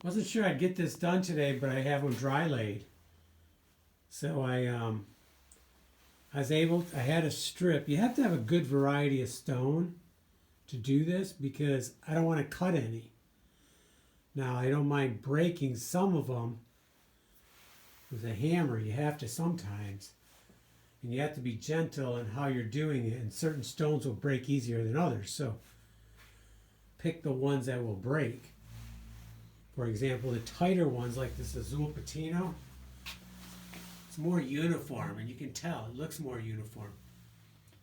Wasn't sure I'd get this done today, but I have them dry laid. So I was able, I had a strip. You have to have a good variety of stone to do this because I don't want to cut any. Now, I don't mind breaking some of them with a hammer. You have to sometimes. And you have to be gentle in how you're doing it. And certain stones will break easier than others. So pick the ones that will break. For example, the tighter ones like this azul patino, it's more uniform, and you can tell it looks more uniform.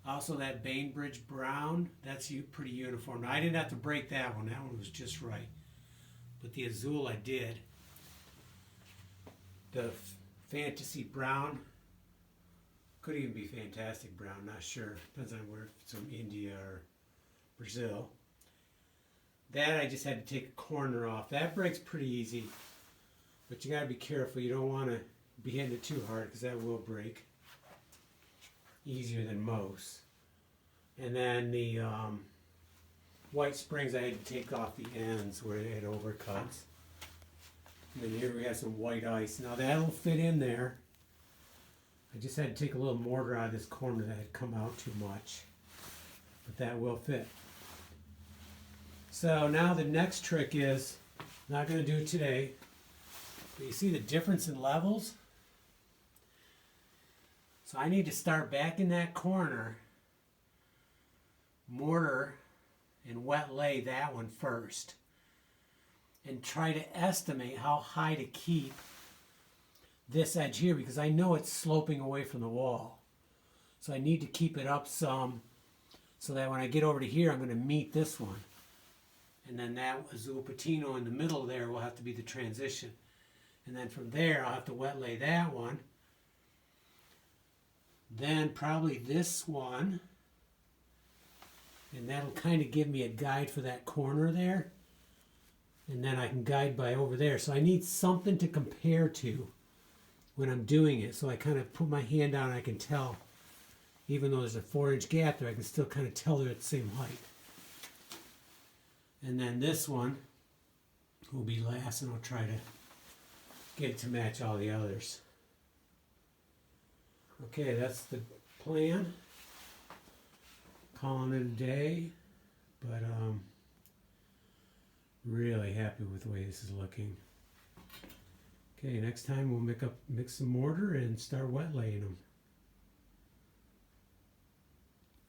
Also, that Bainbridge brown, that's pretty uniform. Now, I didn't have to break that one. That one was just right. But the azul I did. The fantasy brown could even be fantastic brown, not sure. Depends on where it's from, India or Brazil. That I just had to take a corner off. That breaks pretty easy, but you got to be careful. You don't want to be hitting it too hard because that will break easier than most. And then the white springs I had to take off the ends where it had overcuts. And then here we have some white ice. Now that'll fit in there. I just had to take a little mortar out of this corner that had come out too much, but that will fit. So now the next trick is, not going to do it today, but you see the difference in levels? So I need to start back in that corner, mortar and wet lay that one first, and try to estimate how high to keep this edge here because I know it's sloping away from the wall. So I need to keep it up some so that when I get over to here I'm going to meet this one. And then that azul patino in the middle there will have to be the transition. And then from there, I'll have to wet lay that one. Then probably this one. And that'll kind of give me a guide for that corner there. And then I can guide by over there. So I need something to compare to when I'm doing it. So I kind of put my hand down and I can tell, even though there's a 4-inch gap there, I can still kind of tell they're at the same height. And then this one will be last, and I'll try to get it to match all the others. Okay, that's the plan. Calling it a day, but really happy with the way this is looking. Okay, next time we'll mix some mortar and start wet laying them.